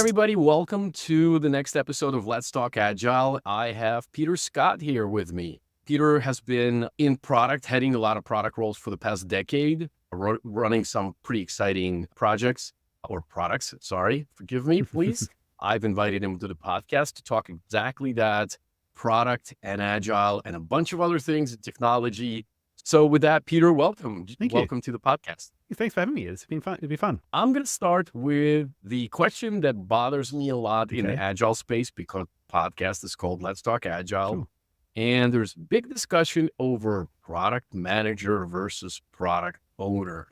everybody. Welcome to the next episode of Let's Talk Agile. I have Peter Scott here with me. Peter has been in product, heading a lot of product roles for the past decade, running some pretty exciting projects or products. Sorry, forgive me, please. I've invited him to the podcast to talk exactly that, product and agile and a bunch of other things in technology. So with that, Peter, welcome. Thank you. Welcome to the podcast. Thanks for having me. It's been fun. It'll be fun. I'm going to start with the question that bothers me a lot in the Okay. agile space, because the podcast is called Let's Talk Agile. Sure. And there's big discussion over product manager versus product owner.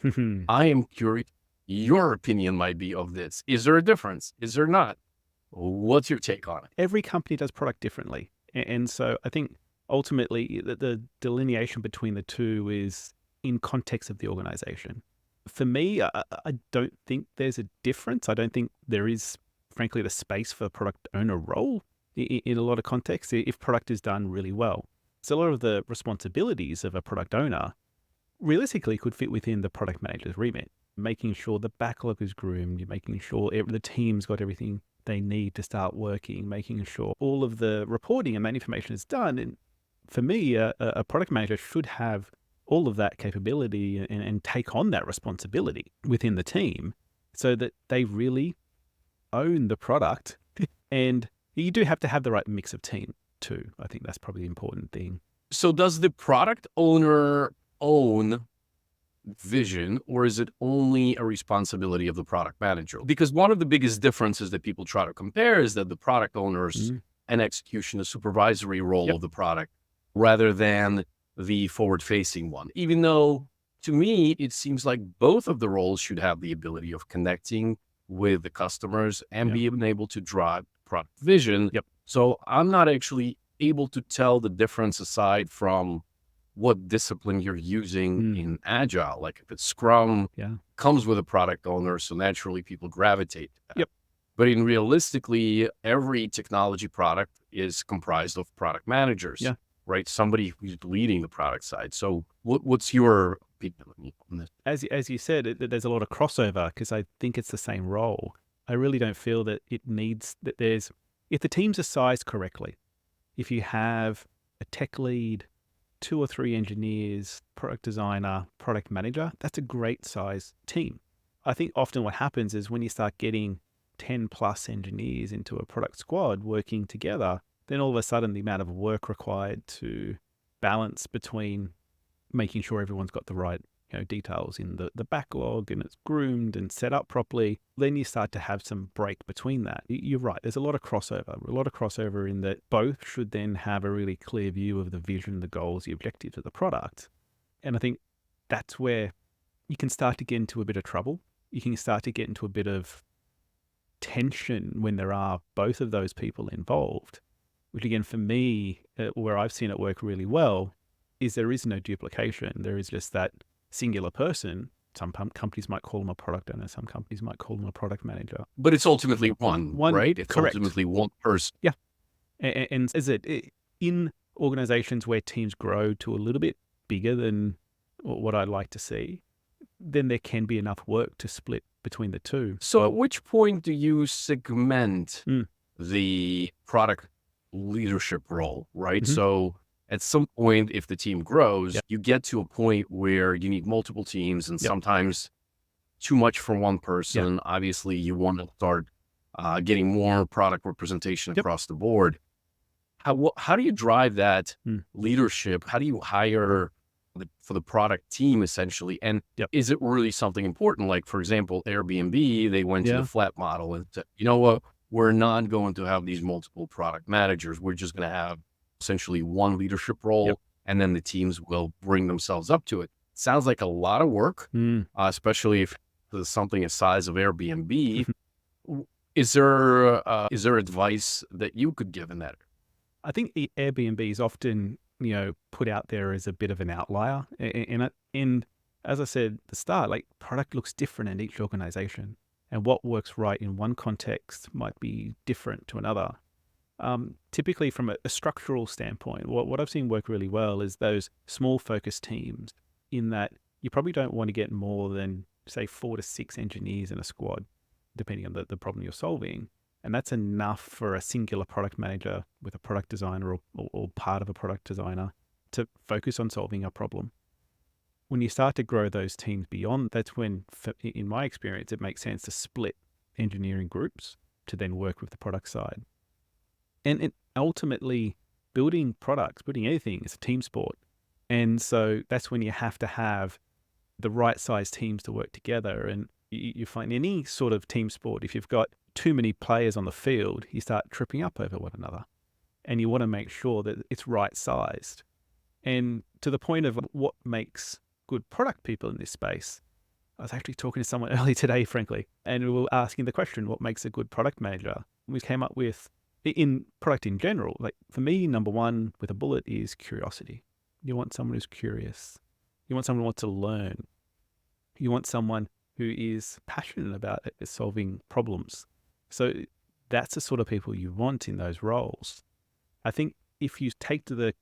I am curious, your opinion might be of this. Is there a difference? Is there not? What's your take on it? Every company does product differently. And so I think ultimately the delineation between the two is in context of the organization. For me, I don't think there's a difference. I don't think there is, frankly, the space for a product owner role in a lot of contexts if product is done really well. So a lot of the responsibilities of a product owner realistically could fit within the product manager's remit, making sure the backlog is groomed, making sure the team's got everything they need to start working, making sure all of the reporting and that information is done. And for me, a product manager should have all of that capability and take on that responsibility within the team so that they really own the product. And you do have to have the right mix of team too. I think that's probably the important thing. So does the product owner own vision, or is it only a responsibility of the product manager? Because one of the biggest differences that people try to compare is that the product owner's an execution, a supervisory role of the product, rather than the forward-facing one. Even though, to me, it seems like both of the roles should have the ability of connecting with the customers and being able to drive product vision. So I'm not actually able to tell the difference aside from what discipline you're using in Agile. Like if it's Scrum, comes with a product owner, so naturally people gravitate to that. But in realistically, every technology product is comprised of product managers, right? Somebody who's leading the product side. So what's your opinion on this? As you said, there's a lot of crossover because I think it's the same role. I really don't feel that it needs, that there's, if the teams are sized correctly, if you have a tech lead, 2 or 3 engineers, product designer, product manager, that's a great size team. I think often what happens is when you start getting 10 plus engineers into a product squad working together, then all of a sudden the amount of work required to balance between making sure everyone's got the right details in the backlog and it's groomed and set up properly, then you start to have some break between that. You're right. There's a lot of crossover in that both should then have a really clear view of the vision, the goals, the objectives of the product. And I think that's where you can start to get into a bit of trouble. You can start to get into a bit of tension when there are both of those people involved, which again, for me, where I've seen it work really well, is there is no duplication. There is just that singular person. Some companies might call them a product owner. Some companies might call them a product manager. But it's ultimately one, right? It's correct. Ultimately one person. Yeah. And is it in organizations where teams grow to a little bit bigger than what I'd like to see, then there can be enough work to split between the two. So at which point do you segment the product leadership role, right? So at some point, if the team grows, you get to a point where you need multiple teams and sometimes too much for one person. Obviously, you want to start getting more product representation across the board. How do you drive that leadership? How do you hire for the product team, essentially? And is it really something important? Like, for example, Airbnb, they went to the flat model and said, you know what? We're not going to have these multiple product managers. We're just going to have essentially one leadership role, and then the teams will bring themselves up to it. Sounds like a lot of work, especially if there's something the size of Airbnb. Is there advice that you could give in that? I think Airbnb is often, put out there as a bit of an outlier. And as I said at the start, like product looks different in each organization, and what works right in one context might be different to another. Typically from a structural standpoint, what I've seen work really well is those small focused teams, in that you probably don't want to get more than, say, 4 to 6 engineers in a squad, depending on the problem you're solving. And that's enough for a singular product manager with a product designer or part of a product designer to focus on solving a problem. When you start to grow those teams beyond, that's when, in my experience, it makes sense to split engineering groups to then work with the product side. And ultimately, building products, building anything is a team sport. And so that's when you have to have the right size teams to work together. And you find any sort of team sport, if you've got too many players on the field, you start tripping up over one another. And you want to make sure that it's right sized. And to the point of what makes good product people in this space, I was actually talking to someone early today, frankly, and we were asking the question, what makes a good product manager? We came up with, in product in general, like for me, number one with a bullet is curiosity. You want someone who's curious. You want someone who wants to learn. You want someone who is passionate about solving problems. So that's the sort of people you want in those roles. I think if you take to the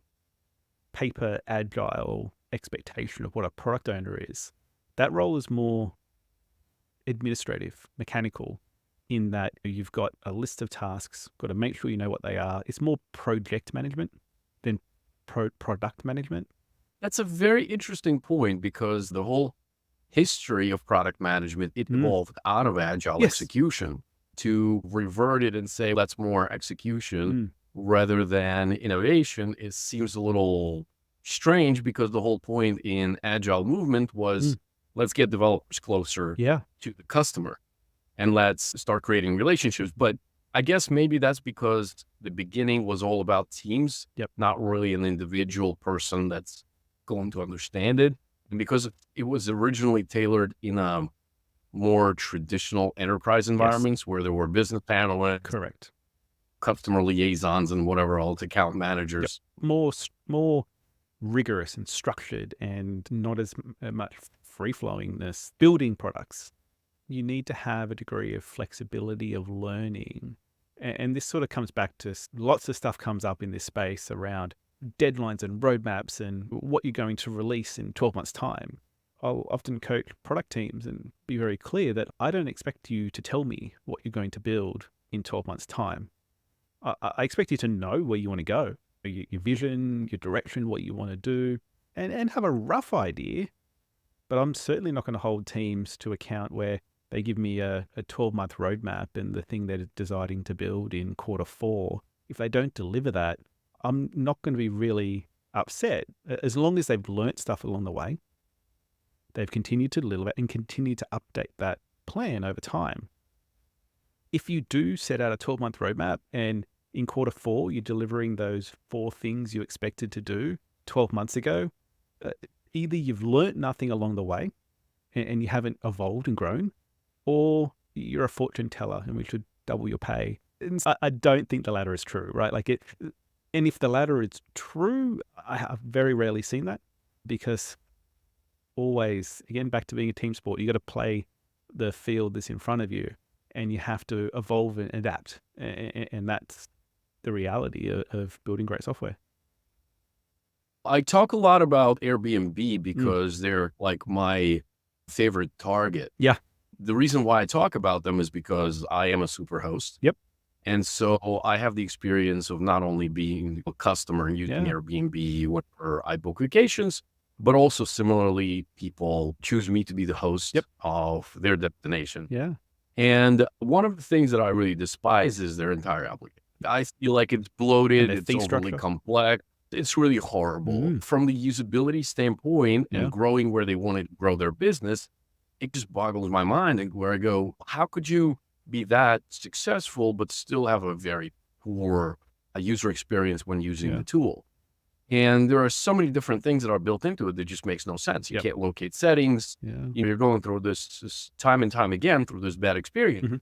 paper agile expectation of what a product owner is, that role is more administrative, mechanical, in that you've got a list of tasks, got to make sure you know what they are. It's more project management than product management. That's a very interesting point, because the whole history of product management, it evolved out of agile execution to revert it and say, that's more execution rather than innovation. It seems a little strange, because the whole point in agile movement was let's get developers closer to the customer and let's start creating relationships. But I guess maybe that's because the beginning was all about teams, not really an individual person that's going to understand it. And because it was originally tailored in a more traditional enterprise environments where there were business analysts, correct, customer liaisons, and whatever else, account managers. More rigorous and structured, and not as much free-flowingness. Building products, you need to have a degree of flexibility of learning. And this sort of comes back to lots of stuff comes up in this space around deadlines and roadmaps and what you're going to release in 12 months' time. I'll often coach product teams and be very clear that I don't expect you to tell me what you're going to build in 12 months' time. I expect you to know where you want to go, your vision, your direction, what you want to do, and have a rough idea. But I'm certainly not going to hold teams to account where they give me a 12-month roadmap and the thing they're deciding to build in Q4. If they don't deliver that, I'm not going to be really upset. As long as they've learnt stuff along the way, they've continued to deliver and continue to update that plan over time. If you do set out a 12-month roadmap and in Q4, you're delivering those 4 things you expected to do 12 months ago, either you've learnt nothing along the way and you haven't evolved and grown, or you're a fortune teller and we should double your pay. And I don't think the latter is true, right? And if the latter is true, I have very rarely seen that, because always, again, back to being a team sport, you got to play the field that's in front of you and you have to evolve and adapt. And that's the reality of building great software. I talk a lot about Airbnb because they're like my favorite target. Yeah. The reason why I talk about them is because I am a super host. Yep. And so I have the experience of not only being a customer and using Airbnb whenever I book vacations, but also similarly, people choose me to be the host of their destination. Yeah. And one of the things that I really despise is their entire application. I feel like it's bloated, it's overly complex. It's really horrible. From the usability standpoint and growing where they want to grow their business, it just boggles my mind, and where I go, how could you be that successful but still have a very poor user experience when using the tool? And there are so many different things that are built into it that just makes no sense. You can't locate settings. You're going through this time and time again through this bad experience.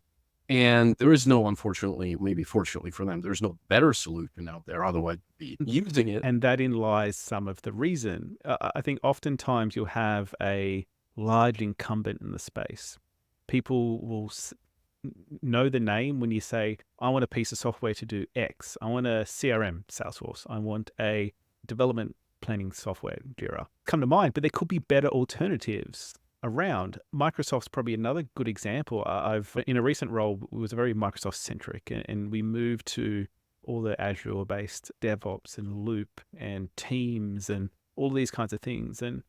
And there is no, unfortunately, maybe fortunately for them, there's no better solution out there. Otherwise, be using it. And that in lies some of the reason. I think oftentimes you'll have a large incumbent in the space. People will know the name when you say, I want a piece of software to do X. I want a CRM, Salesforce. I want a development planning software, Jira. Come to mind, but there could be better alternatives. around. Microsoft's probably another good example. I've in a recent role, it was very Microsoft centric, and we moved to all the Azure based DevOps and Loop and Teams and all these kinds of things. And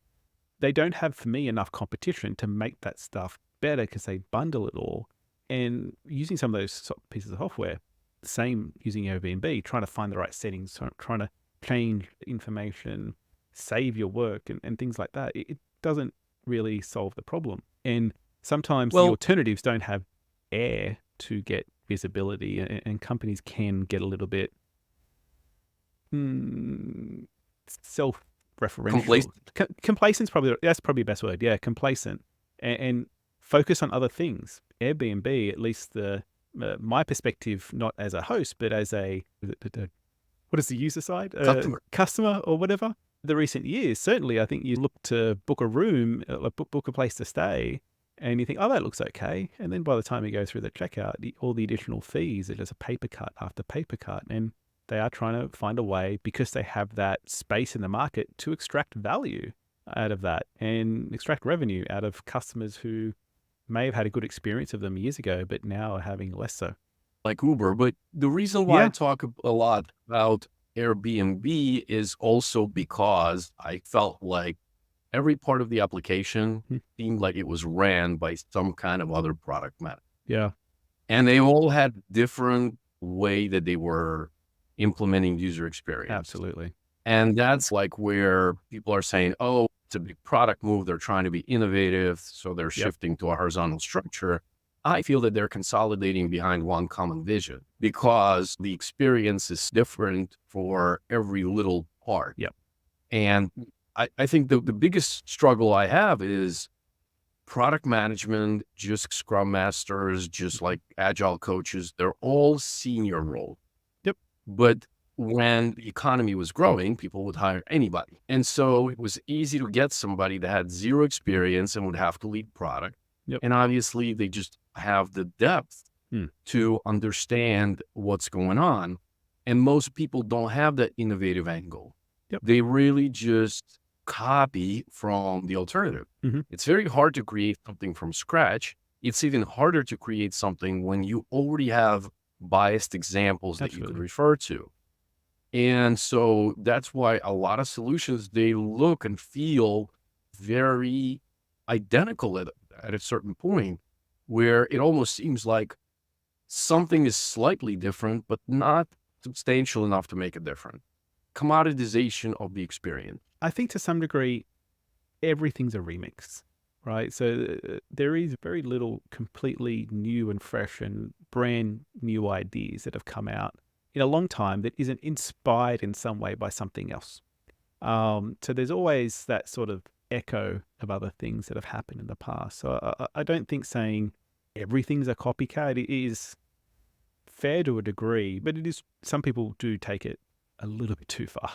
they don't have, for me, enough competition to make that stuff better because they bundle it all. And using some of those pieces of software, same using Airbnb, trying to find the right settings, trying to change information, save your work and things like that. It doesn't really solve the problem. And sometimes the Well, alternatives don't have air to get visibility, and companies can get a little bit self-referential. Complacent's that's probably the best word. Yeah, complacent, and focus on other things. Airbnb, at least my perspective, not as a host, but as what is the user side? Customer or whatever. The recent years, certainly, I think you look to book a room, book a place to stay, and you think, oh, that looks okay. And then by the time you go through the checkout, all the additional fees, it is a paper cut after paper cut. And they are trying to find a way, because they have that space in the market, to extract value out of that and extract revenue out of customers who may have had a good experience of them years ago, but now are having less so. Like Uber. But the reason why I talk a lot about Airbnb is also because I felt like every part of the application seemed like it was ran by some kind of other product manager. Yeah. And they all had different way that they were implementing user experience. Absolutely. And that's like where people are saying, oh, it's a big product move. They're trying to be innovative. So they're shifting to a horizontal structure. I feel that they're consolidating behind one common vision, because the experience is different for every little part. Yep. And I think the biggest struggle I have is product management, just scrum masters, just like agile coaches, they're all senior role. Yep. But when the economy was growing, people would hire anybody. And so it was easy to get somebody that had zero experience and would have to lead product. Yep. And obviously they just have the depth to understand what's going on. And most people don't have that innovative angle. Yep. They really just copy from the alternative. It's very hard to create something from scratch. It's even harder to create something when you already have biased examples that you could refer to. And so that's why a lot of solutions, they look and feel very identical at a certain point, where it almost seems like something is slightly different, but not substantial enough to make a difference. Commoditization of the experience. I think to some degree, everything's a remix, right? So there is very little completely new and fresh and brand new ideas that have come out in a long time that isn't inspired in some way by something else. So there's always that sort of echo of other things that have happened in the past. So I don't think saying everything's a copycat is fair to a degree, but it is. Some people do take it a little bit too far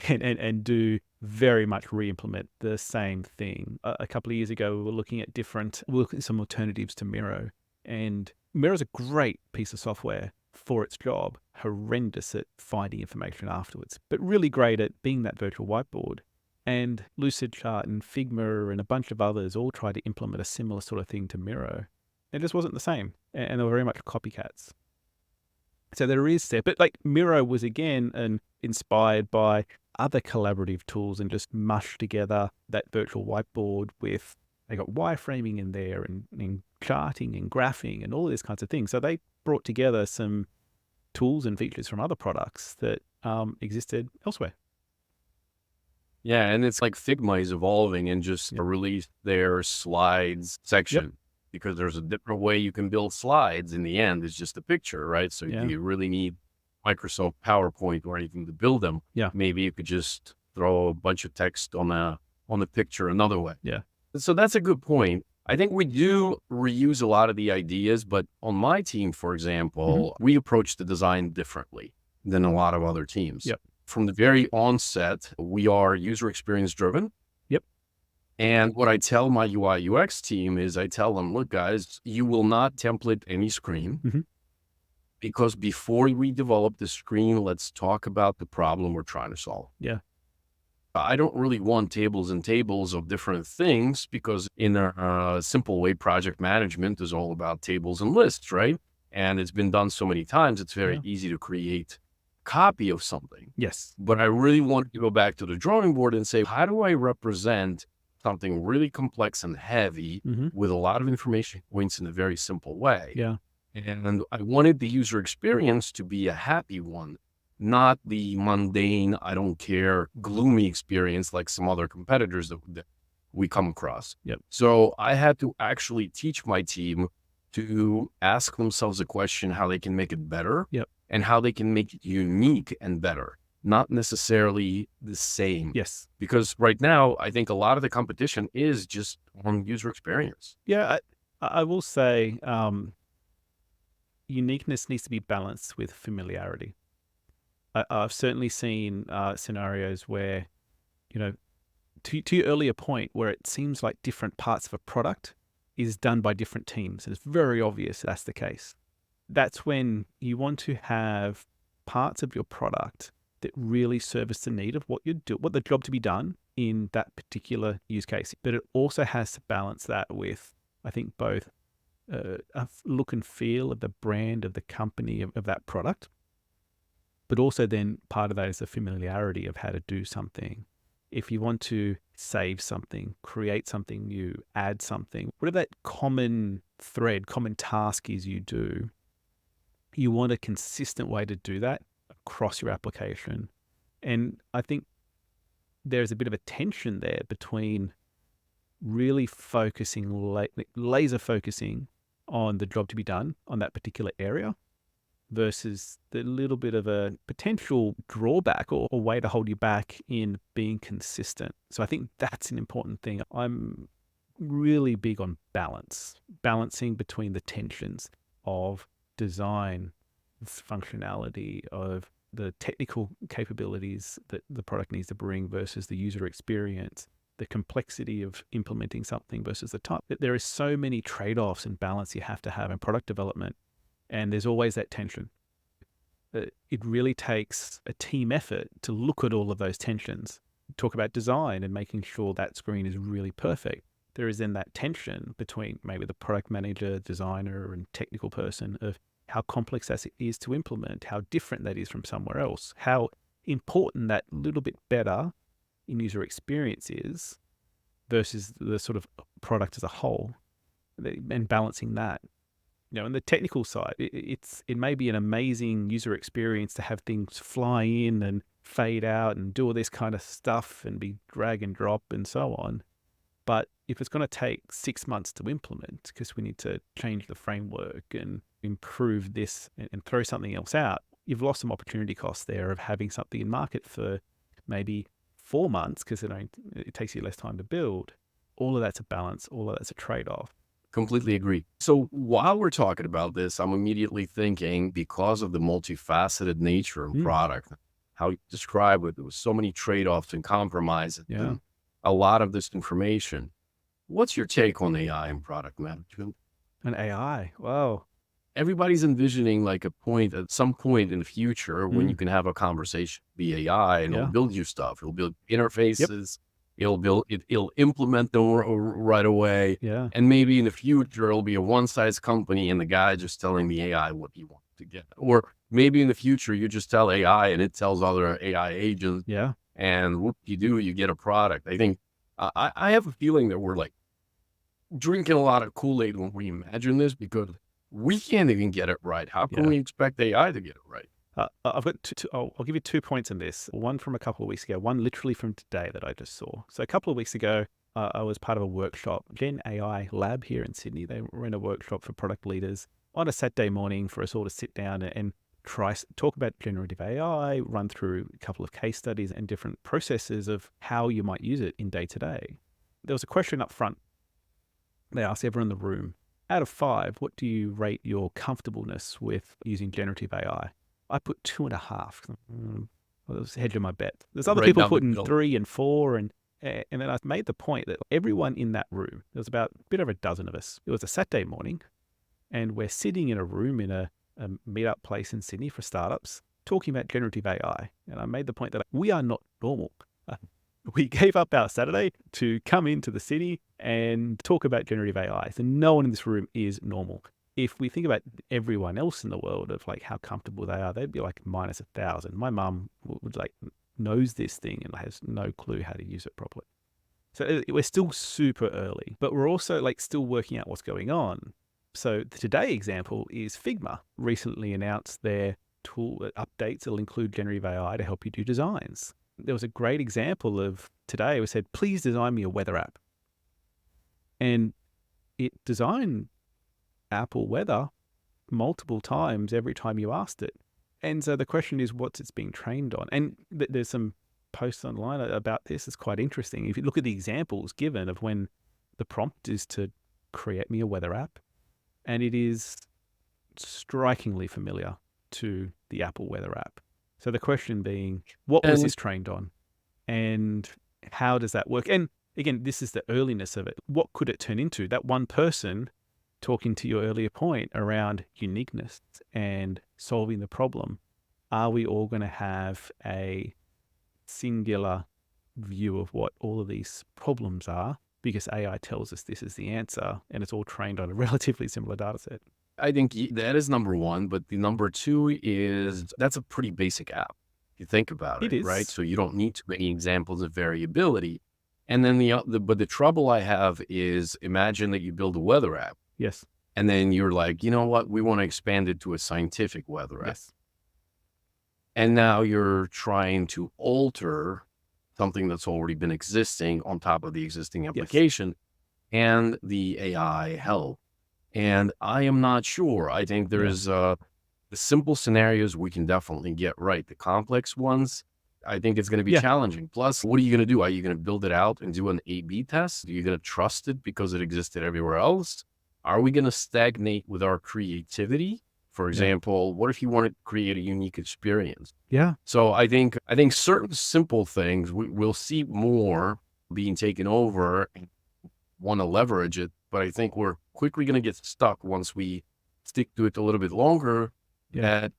and do very much re-implement the same thing. A couple of years ago, we were looking at some alternatives to Miro, and Miro is a great piece of software for its job, horrendous at finding information afterwards, but really great at being that virtual whiteboard. And Lucidchart and Figma and a bunch of others all tried to implement a similar sort of thing to Miro. It just wasn't the same, and they were very much copycats. So there is there, but like Miro was again inspired by other collaborative tools and just mushed together that virtual whiteboard with, they got wireframing in there and charting and graphing and all these kinds of things. So they brought together some tools and features from other products that existed elsewhere. Yeah, and it's like Figma is evolving and just released their slides section, because there's a different way you can build slides. In the end, it's just a picture, right? So you really need Microsoft PowerPoint or anything to build them. Yeah. Maybe you could just throw a bunch of text on the picture another way. Yeah. So that's a good point. I think we do reuse a lot of the ideas, but on my team, for example, we approach the design differently than a lot of other teams. Yep. From the very onset, we are user experience driven. Yep. And what I tell my UI UX team is, I tell them, look, guys, you will not template any screen, because before we develop the screen, let's talk about the problem we're trying to solve. Yeah. I don't really want tables and tables of different things because in a simple way, project management is all about tables and lists, right? And it's been done so many times, it's very Yeah. easy to create a copy of something. Yes. But I really want to go back to the drawing board and say, how do I represent something really complex and heavy with a lot of information points in a very simple way? Yeah. And I wanted the user experience to be a happy one, not the mundane, I don't care, gloomy experience like some other competitors that we come across. Yep. So I had to actually teach my team to ask themselves a question, how they can make it better Yep. and how they can make it unique and better, not necessarily the same. Yes. Because right now, I think a lot of the competition is just on user experience. Yeah. I will say uniqueness needs to be balanced with familiarity. I've certainly seen scenarios where, to your earlier point, where it seems like different parts of a product is done by different teams. It's very obvious that's the case. That's when you want to have parts of your product that really service the need of what the job to be done in that particular use case. But it also has to balance that with, I think, both a look and feel of the brand of the company of that product, but also then part of that is the familiarity of how to do something. If you want to save something, create something new, add something, whatever that common thread, common task is you do, you want a consistent way to do that across your application. And I think there's a bit of a tension there between really focusing, laser focusing on the job to be done on that particular area versus the little bit of a potential drawback or way to hold you back in being consistent. So I think that's an important thing. I'm really big on balancing between the tensions of design, functionality, of the technical capabilities that the product needs to bring versus the user experience, the complexity of implementing something versus the time. There is so many trade-offs and balance you have to have in product development. And there's always that tension. It really takes a team effort to look at all of those tensions, talk about design and making sure that screen is really perfect. There is then that tension between maybe the product manager, designer, and technical person of how complex that is to implement, how different that is from somewhere else, how important that little bit better in user experience is versus the sort of product as a whole, and balancing that. On the technical side, it may be an amazing user experience to have things fly in and fade out and do all this kind of stuff and be drag and drop and so on. But if it's going to take 6 months to implement because we need to change the framework and improve this and throw something else out, you've lost some opportunity costs there of having something in market for maybe 4 months because it takes you less time to build. All of that's a balance. All of that's a trade-off. Completely agree. So while we're talking about this, I'm immediately thinking, because of the multifaceted nature of product, how you describe it, there was so many trade-offs and compromises, and a lot of this information. What's your take on AI and product management? And AI, wow. Everybody's envisioning like at some point in the future when you can have a conversation, be AI, and it'll build you stuff. It'll build interfaces. It'll implement them right away. Yeah. And maybe in the future, it'll be a one-size company and the guy just telling the AI what he wants to get. Or maybe in the future, you just tell AI and it tells other AI agents. Yeah. And what you do, you get a product. I think I have a feeling that we're like drinking a lot of Kool-Aid when we imagine this because we can't even get it right. How can we expect AI to get it right? I've got I'll give you 2 points on this. One from a couple of weeks ago, one literally from today that I just saw. So a couple of weeks ago, I was part of a workshop, Gen AI Lab here in Sydney. They ran a workshop for product leaders on a Saturday morning for us all to sit down and talk about generative AI, run through a couple of case studies and different processes of how you might use it in day to day. There was a question up front. They asked everyone in the room, out of 5, what do you rate your comfortableness with using generative AI? I put 2.5. Well, that was hedging my bet. There's other people putting 3 and 4, and then I made the point that everyone in that room, there was about a bit over a dozen of us. It was a Saturday morning, and we're sitting in a room in a meetup place in Sydney for startups, talking about generative AI. And I made the point that we are not normal. we gave up our Saturday to come into the city and talk about generative AI. So no one in this room is normal. If we think about everyone else in the world of like how comfortable they are, they'd be like minus 1,000. My mum would like knows this thing and has no clue how to use it properly. So we're still super early, but we're also like still working out what's going on. So the today example is Figma recently announced their tool updates that'll include generative AI to help you do designs. There was a great example of today. We said, please design me a weather app. And it designed Apple weather multiple times every time you asked it. And so the question is, what's it's being trained on? And there's some posts online about this. It's quite interesting. If you look at the examples given of when the prompt is to create me a weather app, and it is strikingly familiar to the Apple weather app. So the question being, what was this trained on? And how does that work? And again, this is the earliness of it. What could it turn into? That one person talking to your earlier point around uniqueness and solving the problem. Are we all going to have a singular view of what all of these problems are? Because AI tells us this is the answer and it's all trained on a relatively similar data set. I think that is number one, but the number two is that's a pretty basic app. If you think about it, It is. right? So you don't need too many examples of variability. And then the trouble I have is imagine that you build a weather app. Yes. And then you're like, you know what? We want to expand it to a scientific weather app. Yes. And now you're trying to alter something that's already been existing on top of the existing application and the AI help. And I am not sure. I think there's the simple scenarios we can definitely get right. The complex ones, I think it's going to be challenging. Plus, what are you going to do? Are you going to build it out and do an A/B test? Are you going to trust it because it existed everywhere else? Are we going to stagnate with our creativity? For example, what if you want to create a unique experience? Yeah. So I think certain simple things we'll see more being taken over and want to leverage it. But I think we're quickly going to get stuck once we stick to it a little bit longer. That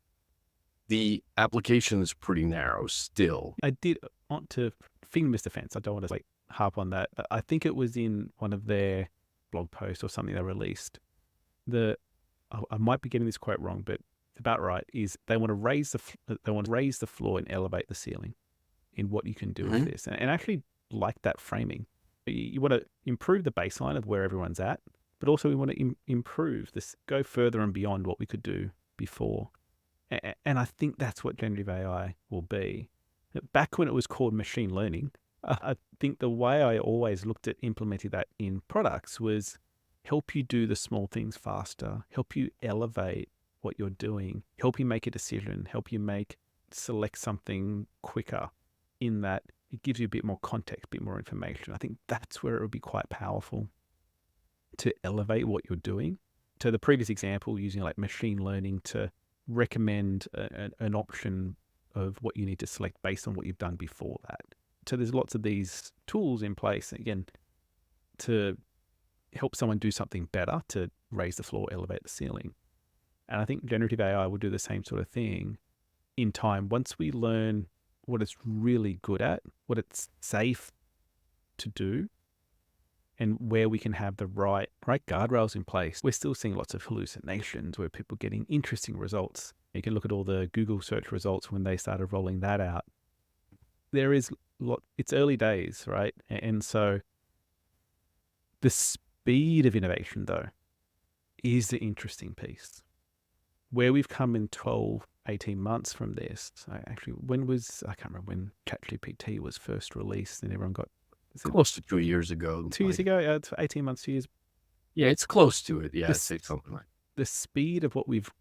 the application is pretty narrow still. I did want to Figma's defense. I don't want to like harp on that. I think it was in one of their blog posts or something they released. I might be getting this quite wrong, but it's about right. Is they want to raise the floor and elevate the ceiling in what you can do with this, and I actually like that framing. You want to improve the baseline of where everyone's at, but also we want to improve this, go further and beyond what we could do before. And I think that's what generative AI will be. Back when it was called machine learning, I think the way I always looked at implementing that in products was help you do the small things faster, help you elevate what you're doing, help you make a decision, help you select something quicker, in that it gives you a bit more context, a bit more information. I think that's where it would be quite powerful to elevate what you're doing. To the previous example, using like machine learning to recommend an option of what you need to select based on what you've done before that. So there's lots of these tools in place, again, to help someone do something better, to raise the floor, elevate the ceiling. And I think generative AI will do the same sort of thing in time. Once we learn what it's really good at, what it's safe to do, and where we can have the right guardrails in place. We're still seeing lots of hallucinations where people are getting interesting results. You can look at all the Google search results when they started rolling that out. It's early days, right? And so the speed of innovation, though, is the interesting piece. Where we've come in 12, 18 months from this, I can't remember when ChatGPT was first released and everyone got, close to 2 years ago. 2 years ago, 18 months, 2 years. Yeah, it's close to it. Yeah, I'd say something like the speed of what we've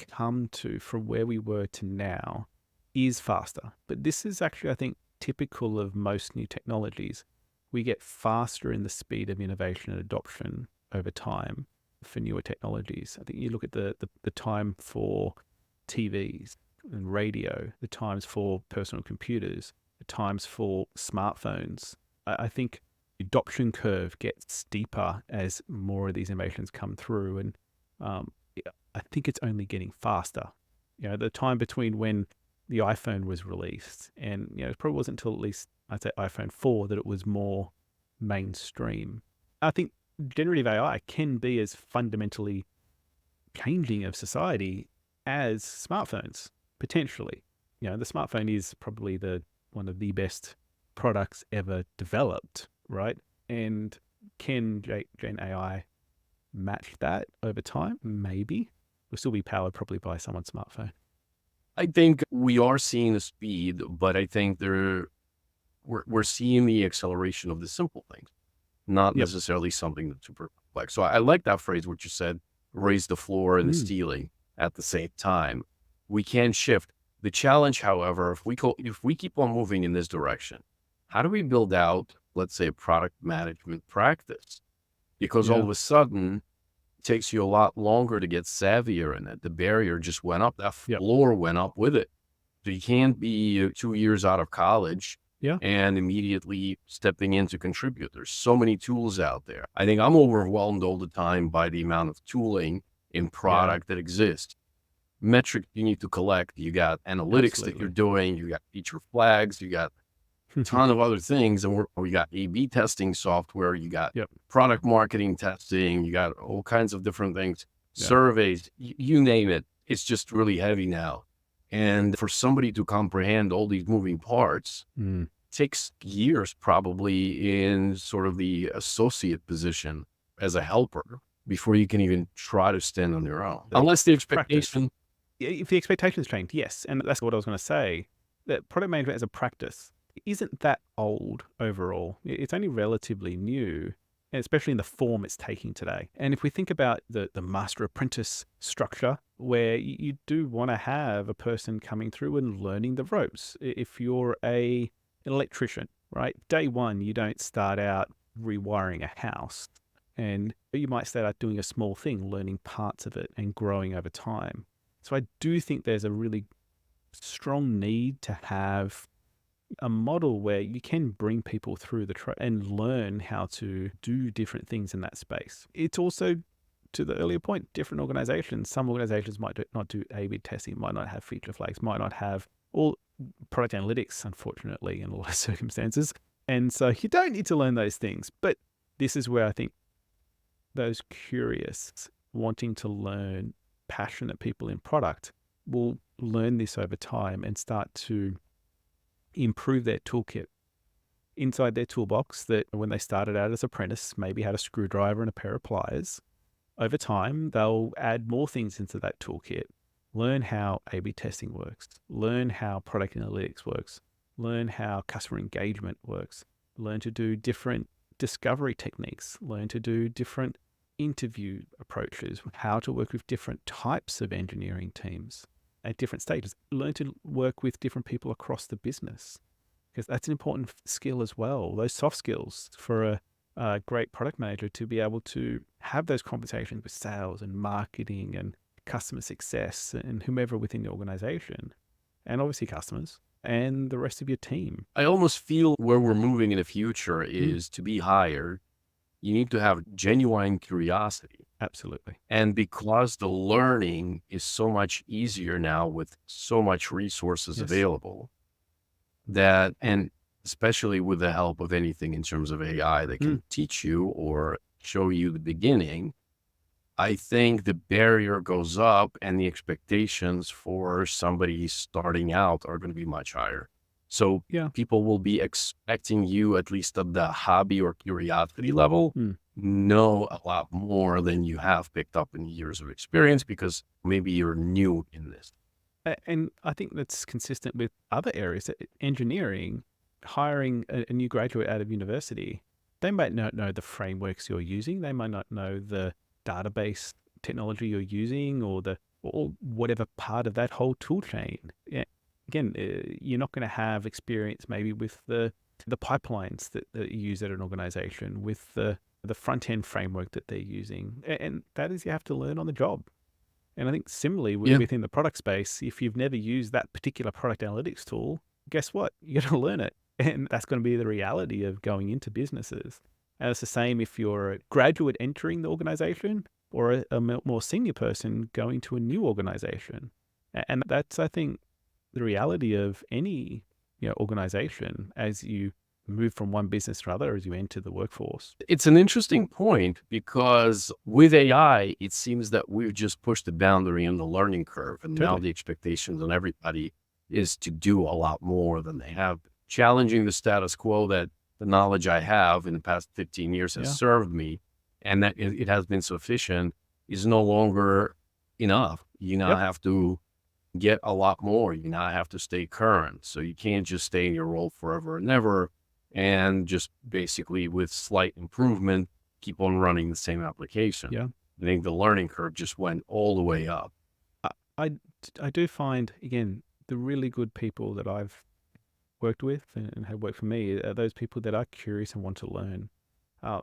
come to from where we were to now is faster. But this is actually, I think, typical of most new technologies. We get faster in the speed of innovation and adoption over time for newer technologies. I think you look at the time for TVs and radio, the times for personal computers, the times for smartphones. I think the adoption curve gets steeper as more of these innovations come through, and I think it's only getting faster. The time between when the iPhone was released and it probably wasn't until at least I'd say iPhone 4, that it was more mainstream. I think generative AI can be as fundamentally changing of society as smartphones, potentially. The smartphone is probably one of the best products ever developed, right? And can Gen AI match that over time? Maybe. Will still be powered probably by someone's smartphone. I think we are seeing the speed, but I think we're seeing the acceleration of the simple things, not Yep. necessarily something that's super complex. So I like that phrase, what you said, raise the floor and the ceiling at the same time. We can shift. The challenge, however, if we keep on moving in this direction, how do we build out, let's say, a product management practice? Because all of a sudden, it takes you a lot longer to get savvier in it. The barrier just went up. That floor went up with it. So you can't be 2 years out of college and immediately stepping in to contribute. There's so many tools out there. I think I'm overwhelmed all the time by the amount of tooling in product that exists. Metric you need to collect. You got analytics that you're doing. You got feature flags. You got a ton of other things. And we got A/B testing software. You got product marketing testing. You got all kinds of different things, surveys, you name it. It's just really heavy now. And for somebody to comprehend all these moving parts takes years, probably in sort of the associate position as a helper before you can even try to stand on your own. Unless the expectation. If the expectations change, yes. And that's what I was going to say, that product management as a practice isn't that old overall. It's only relatively new, especially in the form it's taking today. And if we think about the master apprentice structure, where you do want to have a person coming through and learning the ropes. If you're an electrician, right? Day one, you don't start out rewiring a house. And you might start out doing a small thing, learning parts of it and growing over time. So I do think there's a really strong need to have a model where you can bring people through and learn how to do different things in that space. It's also, to the earlier point, different organizations. Some organizations might not do A/B testing, might not have feature flags, might not have all product analytics, unfortunately, in a lot of circumstances. And so you don't need to learn those things. But this is where I think those curious, wanting to learn, passionate people in product will learn this over time and start to improve their toolkit inside their toolbox, that when they started out as apprentice, maybe had a screwdriver and a pair of pliers. Over time, they'll add more things into that toolkit, learn how A/B testing works, learn how product analytics works, learn how customer engagement works, learn to do different discovery techniques, learn to do different interview approaches, how to work with different types of engineering teams at different stages, learn to work with different people across the business, because that's an important skill as well. Those soft skills for a great product manager to be able to have those conversations with sales and marketing and customer success and whomever within the organization, and obviously customers and the rest of your team. I almost feel where we're moving in the future is to be hired, you need to have genuine curiosity. Absolutely. And because the learning is so much easier now with so much resources available, and especially with the help of anything in terms of AI that can teach you or show you the beginning, I think the barrier goes up and the expectations for somebody starting out are going to be much higher. So people will be expecting you, at least at the hobby or curiosity level, know a lot more than you have picked up in years of experience, because maybe you're new in this. And I think that's consistent with other areas. Engineering, hiring a new graduate out of university, they might not know the frameworks you're using. They might not know the database technology you're using or whatever part of that whole tool chain. Again, you're not going to have experience maybe with the pipelines that you use at an organization, with the front-end framework that they're using. And that is, you have to learn on the job. And I think similarly within the product space, if you've never used that particular product analytics tool, guess what? You're going to learn it. And that's going to be the reality of going into businesses. And it's the same if you're a graduate entering the organization or a more senior person going to a new organization. And that's, I think, the reality of any organization as you move from one business to another, as you enter the workforce. It's an interesting point because with AI, it seems that we've just pushed the boundary in the learning curve. And now Totally. the expectations on everybody is to do a lot more than they have. Challenging the status quo that the knowledge I have in the past 15 years has Yeah. served me and that it has been sufficient is no longer enough. You now Yep. have to get a lot more. You now have to stay current. So you can't just stay in your role forever and ever and just basically with slight improvement, keep on running the same application. Yeah. I think the learning curve just went all the way up. I, I do find, again, the really good people that I've worked with and have worked for me are those people that are curious and want to learn.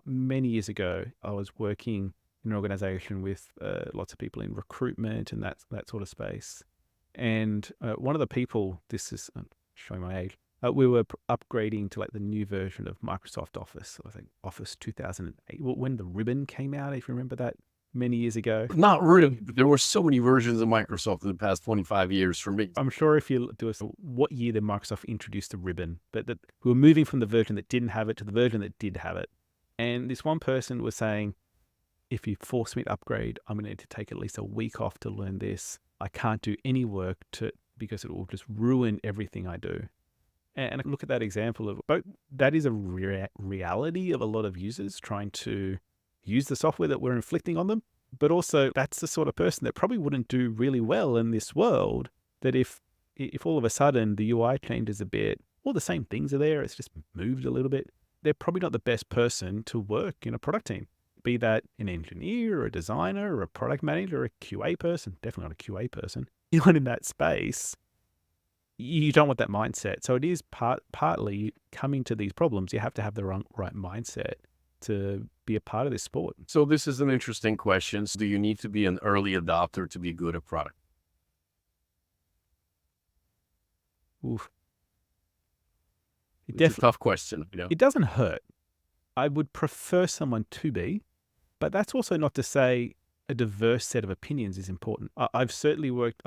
Many years ago, I was working in an organization with lots of people in recruitment and that sort of space. And one of the people, this is showing my age, we were upgrading to like the new version of Microsoft Office, I think Office 2008, when the ribbon came out, if you remember that many years ago. Not really, but there were so many versions of Microsoft in the past 25 years for me. I'm sure if you do what year did Microsoft introduce the ribbon, but that we were moving from the version that didn't have it to the version that did have it. And this one person was saying, if you force me to upgrade, I'm going to need to take at least a week off to learn this. I can't do any work because it will just ruin everything I do. And I look at that example of both. That is a reality of a lot of users trying to use the software that we're inflicting on them. But also that's the sort of person that probably wouldn't do really well in this world, that if all of a sudden the UI changes a bit, all the same things are there, it's just moved a little bit, they're probably not the best person to work in a product team. Be that an engineer or a designer or a product manager or a QA person, definitely not a QA person. Anyone in that space, you don't want that mindset. So it is partly coming to these problems. You have to have the right mindset to be a part of this sport. So this is an interesting question. Do you need to be an early adopter to be good at product? Oof. It's a tough question. It doesn't hurt. I would prefer someone to be, but that's also not to say a diverse set of opinions is important. I've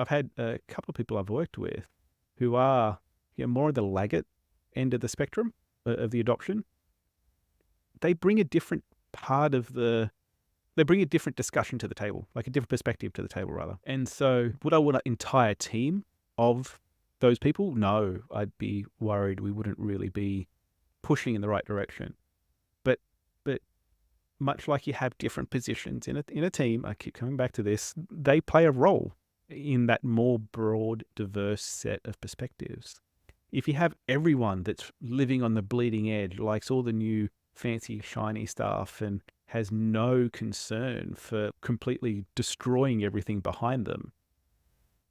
had a couple of people I've worked with who are more on the laggard end of the spectrum of the adoption. They bring a different they bring a different discussion to the table, like a different perspective to the table, rather. And so would I want an entire team of those people? No, I'd be worried we wouldn't really be pushing in the right direction. But much like you have different positions in a team, I keep coming back to this, they play a role in that more broad, diverse set of perspectives. If you have everyone that's living on the bleeding edge, likes all the new fancy, shiny stuff and has no concern for completely destroying everything behind them,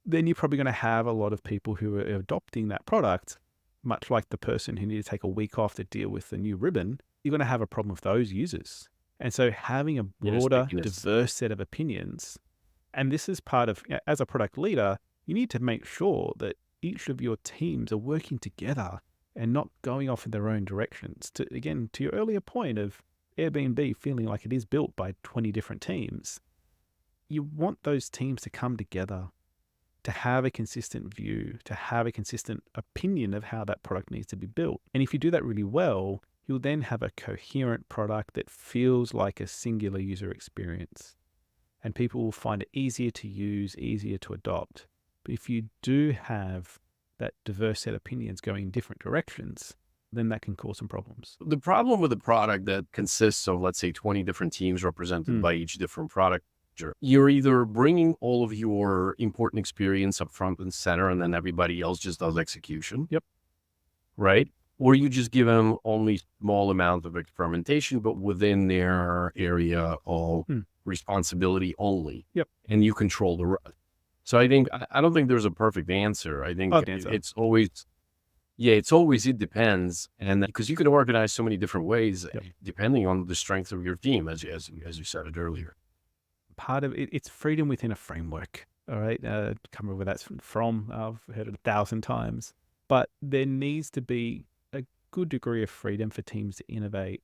then you're probably going to have a lot of people who are adopting that product, much like the person who needs to take a week off to deal with the new ribbon. You're going to have a problem with those users. And so having a broader, diverse set of opinions, and this is part of, as a product leader, you need to make sure that each of your teams are working together and not going off in their own directions. To your earlier point of Airbnb feeling like it is built by 20 different teams, you want those teams to come together, to have a consistent view, to have a consistent opinion of how that product needs to be built. And if you do that really well, you'll then have a coherent product that feels like a singular user experience. And people will find it easier to use, easier to adopt. But if you do have that diverse set of opinions going in different directions, then that can cause some problems. The problem with a product that consists of, let's say, 20 different teams represented by each different product, you're either bringing all of your important experience up front and center, and then everybody else just does execution. Yep. Right? Or you just give them only small amount of experimentation, but within their area of responsibility only. Yep. And you control the rest. So I don't think there's a perfect answer. I think it's always, it depends. And because you can organize so many different ways, depending on the strength of your team, as you said it earlier. Part of it's freedom within a framework. All right. Can't remember where that's from. I've heard it 1,000 times. But there needs to be a good degree of freedom for teams to innovate,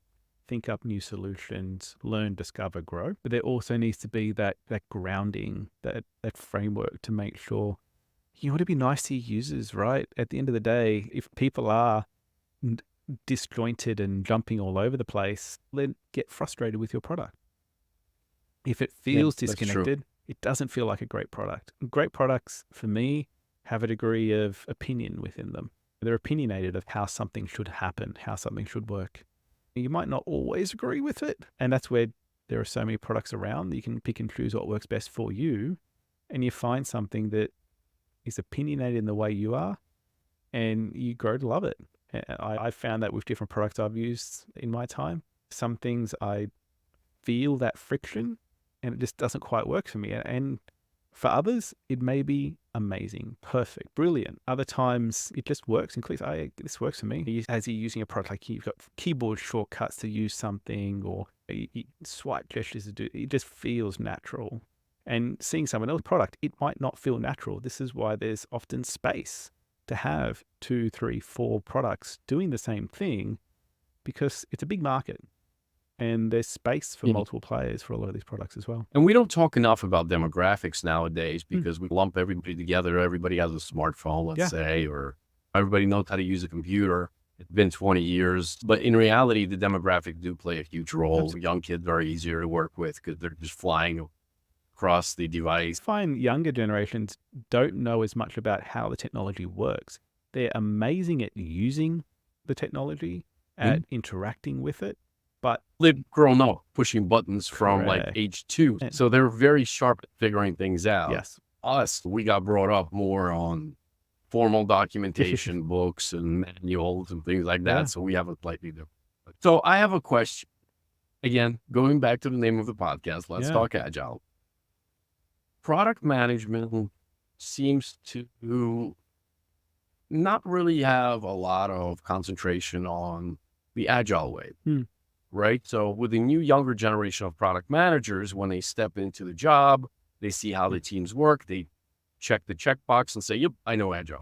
think up new solutions, learn, discover, grow. But there also needs to be that grounding, that framework to make sure you want to be nice to your users, right? At the end of the day, if people are n- disjointed and jumping all over the place, then get frustrated with your product. If it Yeah, feels that's true. disconnected, it doesn't feel like a great product. Great products, for me, have a degree of opinion within them. They're opinionated of how something should happen, how something should work. You might not always agree with it. And that's where there are so many products around that you can pick and choose what works best for you. And you find something that is opinionated in the way you are, and you grow to love it. I found that with different products I've used in my time. Some things I feel that friction and it just doesn't quite work for me. And for others, it may be amazing, perfect, brilliant. Other times it just works and clicks. This works for me. As you're using a product, like you've got keyboard shortcuts to use something, or swipe gestures to do, it just feels natural. And seeing someone else's product, it might not feel natural. This is why there's often space to have 2, 3, 4 products doing the same thing, because it's a big market. And there's space for multiple players for a lot of these products as well. And we don't talk enough about demographics nowadays because we lump everybody together. Everybody has a smartphone, let's say, or everybody knows how to use a computer. It's been 20 years. But in reality, the demographics do play a huge role. Absolutely. Young kids are easier to work with because they're just flying across the device. I find younger generations don't know as much about how the technology works. They're amazing at using the technology, at interacting with it. But they've grown up pushing buttons from like Correct. age 2. So they're very sharp at figuring things out. yes, Us, we got brought up more on formal documentation books and manuals and things like that. Yeah. So we have a slightly different. So I have a question. Again, going back to the name of the podcast, let's talk Agile. Product management seems to not really have a lot of concentration on the Agile way. Right? So with the new younger generation of product managers, when they step into the job, they see how the teams work. They check the checkbox and say, yep, I know Agile.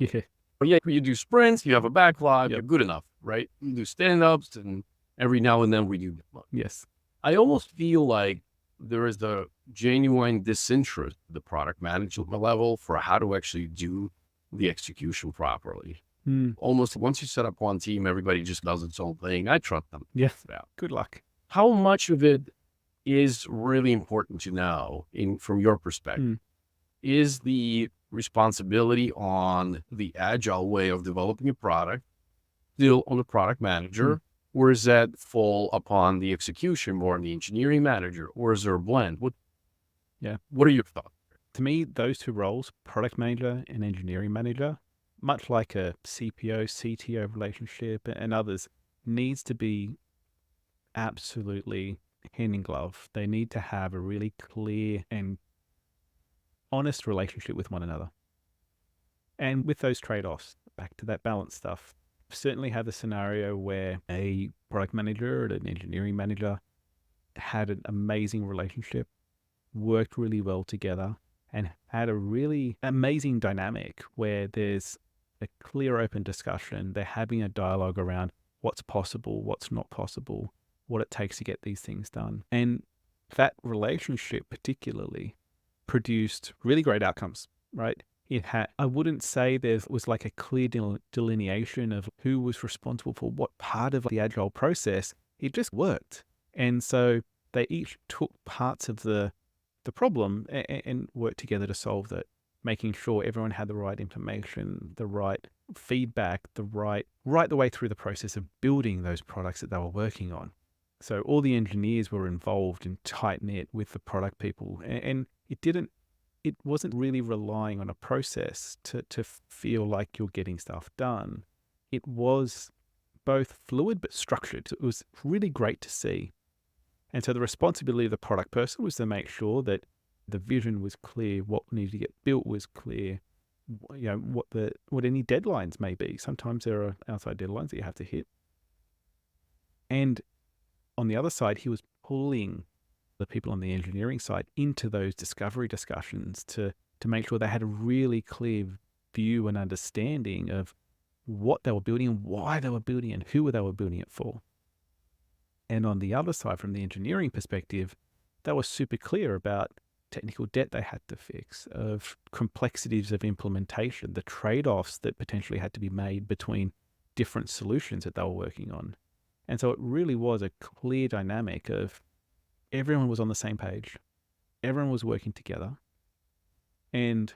But yeah, you do sprints, you have a backlog, you're good enough, right? You do stand-ups, and every now and then we do. Yes. I almost feel like there is a genuine disinterest at the product management level for how to actually do the execution properly. Almost once you set up one team, everybody just does its own thing. I trust them. Yes. Good luck. How much of it is really important to know from your perspective? Is the responsibility on the Agile way of developing a product still on the product manager, or does that fall upon the execution more on the engineering manager, or is there a blend? What are your thoughts? To me, those two roles, product manager and engineering manager, much like a CPO, CTO relationship and others, needs to be absolutely hand in glove. They need to have a really clear and honest relationship with one another. And with those trade-offs, back to that balance stuff, certainly have the scenario where a product manager and an engineering manager had an amazing relationship, worked really well together, and had a really amazing dynamic where there's a clear, open discussion. They're having a dialogue around what's possible, what's not possible, what it takes to get these things done. And that relationship particularly produced really great outcomes, right? I wouldn't say there was like a clear delineation of who was responsible for what part of the Agile process. It just worked. And so they each took parts of the problem and worked together to solve that, making sure everyone had the right information, the right feedback, right the way through the process of building those products that they were working on. So all the engineers were involved and tight-knit with the product people, and it wasn't really relying on a process to feel like you're getting stuff done. It was both fluid but structured. It was really great to see. And so the responsibility of the product person was to make sure that the vision was clear, what needed to get built was clear, what any deadlines may be. Sometimes there are outside deadlines that you have to hit. And on the other side, he was pulling the people on the engineering side into those discovery discussions to make sure they had a really clear view and understanding of what they were building and why they were building and who they were building it for. And on the other side, from the engineering perspective, they were super clear about technical debt they had to fix, of complexities of implementation, the trade-offs that potentially had to be made between different solutions that they were working on. And so it really was a clear dynamic of everyone was on the same page, everyone was working together. And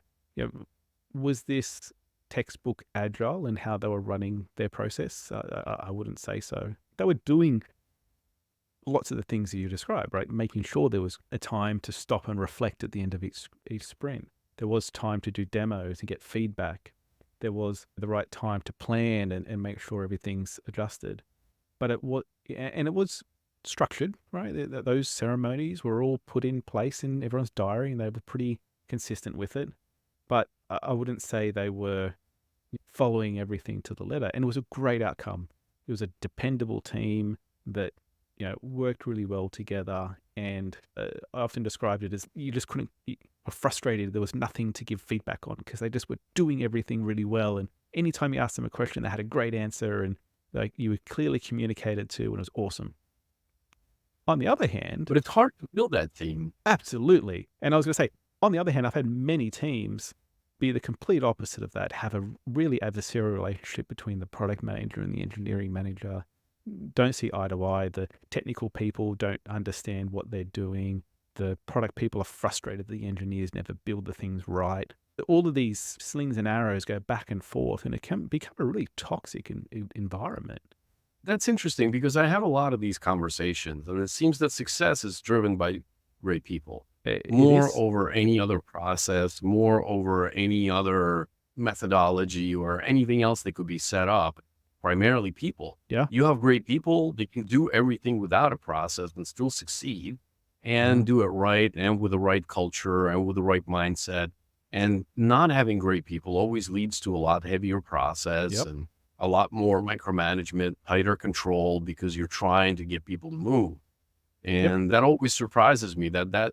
was this textbook Agile in how they were running their process? I wouldn't say so. They were doing lots of the things that you described, right? Making sure there was a time to stop and reflect at the end of each sprint. There was time to do demos and get feedback. There was the right time to plan and make sure everything's adjusted. But it was structured, right? Those ceremonies were all put in place in everyone's diary, and they were pretty consistent with it. But I wouldn't say they were following everything to the letter. And it was a great outcome. It was a dependable team that worked really well together. And I often described it as you just couldn't, you were frustrated. There was nothing to give feedback on because they just were doing everything really well. And anytime you asked them a question, they had a great answer, and like you were clearly communicated to, and it was awesome. On the other hand, but it's hard to build that team. Absolutely. And I was going to say, on the other hand, I've had many teams be the complete opposite of that, have a really adversarial relationship between the product manager and the engineering manager, don't see eye to eye. The technical people don't understand what they're doing. The product people are frustrated the engineers never build the things right. All of these slings and arrows go back and forth, and it can become a really toxic environment. That's interesting because I have a lot of these conversations, and it seems that success is driven by great people. More over any other process, more over any other methodology or anything else that could be set up. Primarily people. Yeah. You have great people that can do everything without a process and still succeed and do it right and with the right culture and with the right mindset. And not having great people always leads to a lot heavier process and a lot more micromanagement, tighter control, because you're trying to get people to move. And that always surprises me that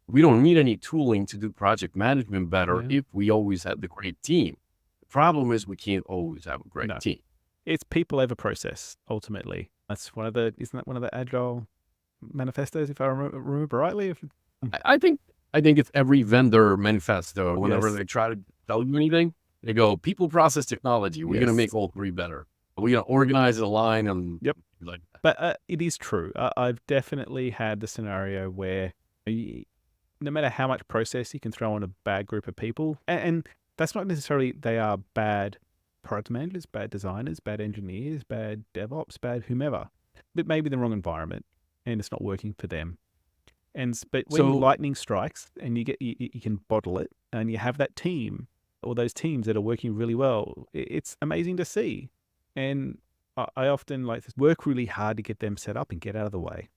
we don't need any tooling to do project management better if we always had the great team. The problem is we can't always have a great team. It's people over process, ultimately. Isn't that one of the Agile manifestos, if I remember rightly? I think it's every vendor manifesto. Whenever they try to tell you anything, they go, people, process, technology. We're going to make all three better. We're going to organize, align, and like that. But it is true. I've definitely had the scenario where no matter how much process you can throw on a bad group of people, and that's not necessarily they are bad product managers, bad designers, bad engineers, bad DevOps, bad whomever, but maybe the wrong environment and it's not working for them. But when lightning strikes and you can bottle it and you have that team or those teams that are working really well, it's amazing to see. And I often work really hard to get them set up and get out of the way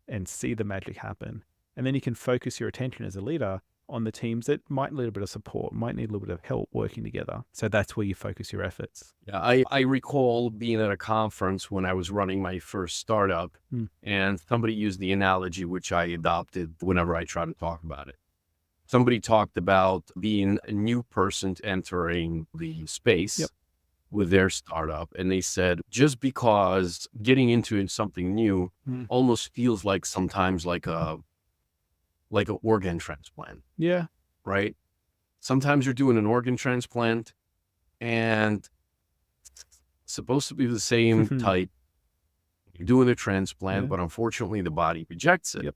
and see the magic happen. And then you can focus your attention as a leader on the teams that might need a bit of support, might need a little bit of help working together. So that's where you focus your efforts. Yeah, I recall being at a conference when I was running my first startup, and somebody used the analogy, which I adopted whenever I try to talk about it. Somebody talked about being a new person entering the space with their startup. And they said, just because getting into something new almost feels like sometimes like an organ transplant. Yeah. Right. Sometimes you're doing an organ transplant and it's supposed to be the same type. You're doing a transplant, but unfortunately the body rejects it.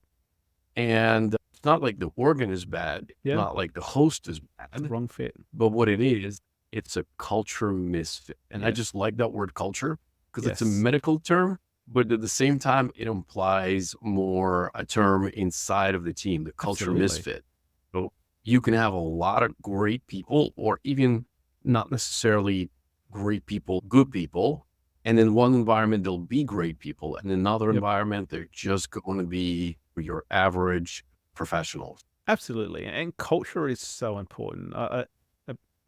And it's not like the organ is bad. It's not like the host is bad. It's the wrong fit. But what it is, it's a culture misfit. And I just like that word culture because it's a medical term. But at the same time, it implies more a term inside of the team, the culture misfit. So you can have a lot of great people, or even not necessarily great people, good people. And in one environment, they'll be great people. And in another environment, they're just going to be your average professionals. Absolutely. And culture is so important. A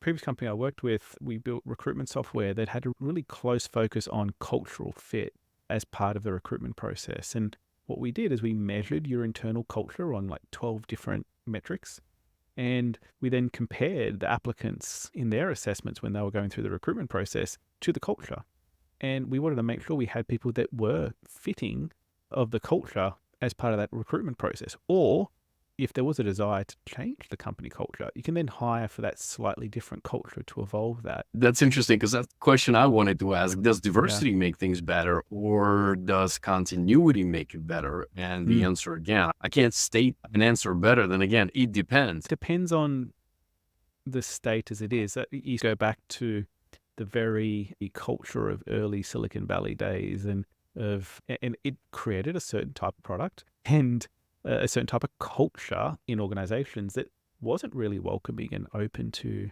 previous company I worked with, we built recruitment software that had a really close focus on cultural fit as part of the recruitment process. And what we did is we measured your internal culture on 12 different metrics. And we then compared the applicants in their assessments when they were going through the recruitment process to the culture. And we wanted to make sure we had people that were fitting of the culture as part of that recruitment process, or if there was a desire to change the company culture, you can then hire for that slightly different culture to evolve that. That's interesting because that's the question I wanted to ask. Does Yeah. diversity make things better or does continuity make it better? And the answer, again, I can't state an answer better than, again, it depends. Depends on the state as it is. You go back to the very culture of early Silicon Valley days, and it created a certain type of product and a certain type of culture in organizations that wasn't really welcoming and open to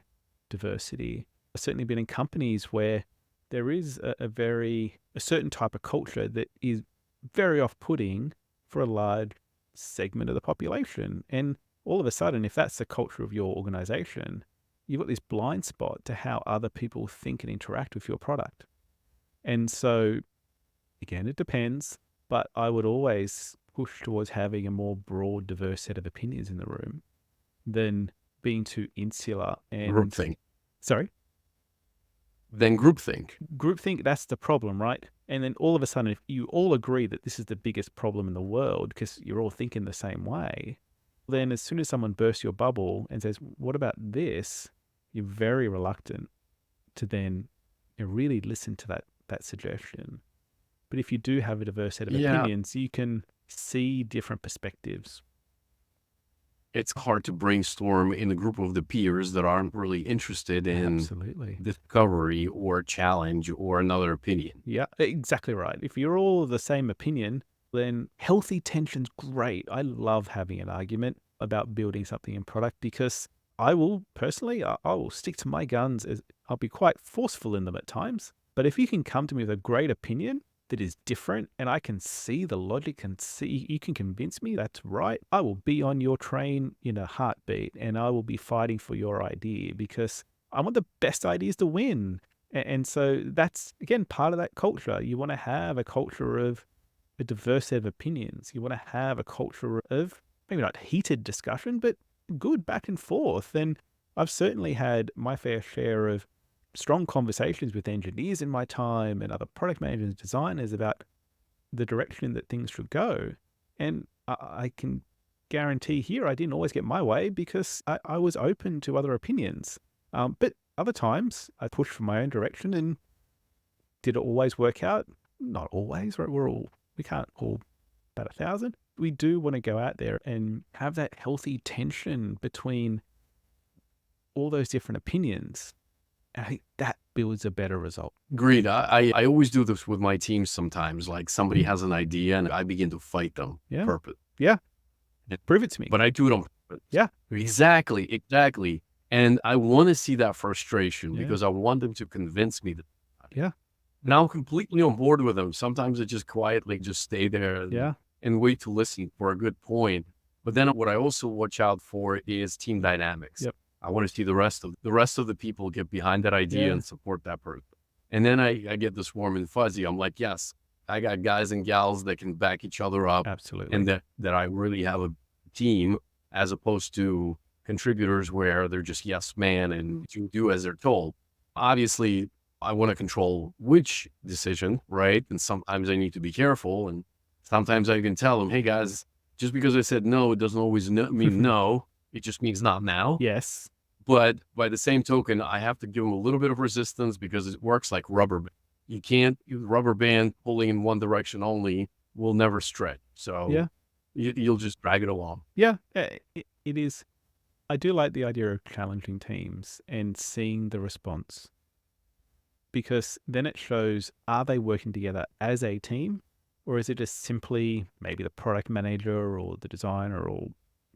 diversity. I've certainly been in companies where there is a certain type of culture that is very off-putting for a large segment of the population. And all of a sudden, if that's the culture of your organization, you've got this blind spot to how other people think and interact with your product. And so, again, it depends, but I would always push towards having a more broad, diverse set of opinions in the room than being too insular and Groupthink. Sorry? Then groupthink. Groupthink, that's the problem, right? And then all of a sudden, if you all agree that this is the biggest problem in the world because you're all thinking the same way, then as soon as someone bursts your bubble and says, what about this? You're very reluctant to then really listen to that suggestion. But if you do have a diverse set of opinions, you can see different perspectives. It's hard to brainstorm in a group of the peers that aren't really interested in discovery or challenge or another opinion. Yeah, exactly right. If you're all of the same opinion, then healthy tension's great. I love having an argument about building something in product because I will stick to my guns. I'll be quite forceful in them at times. But if you can come to me with a great opinion that is different and I can see the logic and see you can convince me that's right, I will be on your train in a heartbeat and I will be fighting for your idea because I want the best ideas to win. And so that's, again, part of that culture. You want to have a culture of a diverse set of opinions. You want to have a culture of maybe not heated discussion, but good back and forth. And I've certainly had my fair share of strong conversations with engineers in my time and other product managers and designers about the direction that things should go. And I can guarantee here I didn't always get my way because I was open to other opinions. But other times I pushed for my own direction. And did it always work out? Not always, right? We can't all bat 1,000. We do want to go out there and have that healthy tension between all those different opinions. And I think that builds a better result. Agreed. I always do this with my team sometimes. Like somebody has an idea and I begin to fight them. Yeah. Purpose. Yeah. Prove it to me. But I do it on purpose. Yeah. Exactly. And I want to see that frustration because I want them to convince me that. Yeah. And I'm completely on board with them. Sometimes I just quietly just stay there and wait to listen for a good point. But then what I also watch out for is team dynamics. Yep. I want to see the rest of the people get behind that idea and support that person. And then I get this warm and fuzzy. I'm like, yes, I got guys and gals that can back each other up. Absolutely. And that I really have a team as opposed to contributors where they're just yes man and you do as they're told. Obviously, I want to control which decision, right? And sometimes I need to be careful. And sometimes I can tell them, hey guys, just because I said no, it doesn't always mean no. It just means not now. Yes. But by the same token, I have to give them a little bit of resistance because it works like rubber band. You can't use rubber band pulling in one direction only will never stretch. So you'll just drag it along. Yeah, it is. I do like the idea of challenging teams and seeing the response because then it shows, are they working together as a team or is it just simply maybe the product manager or the designer or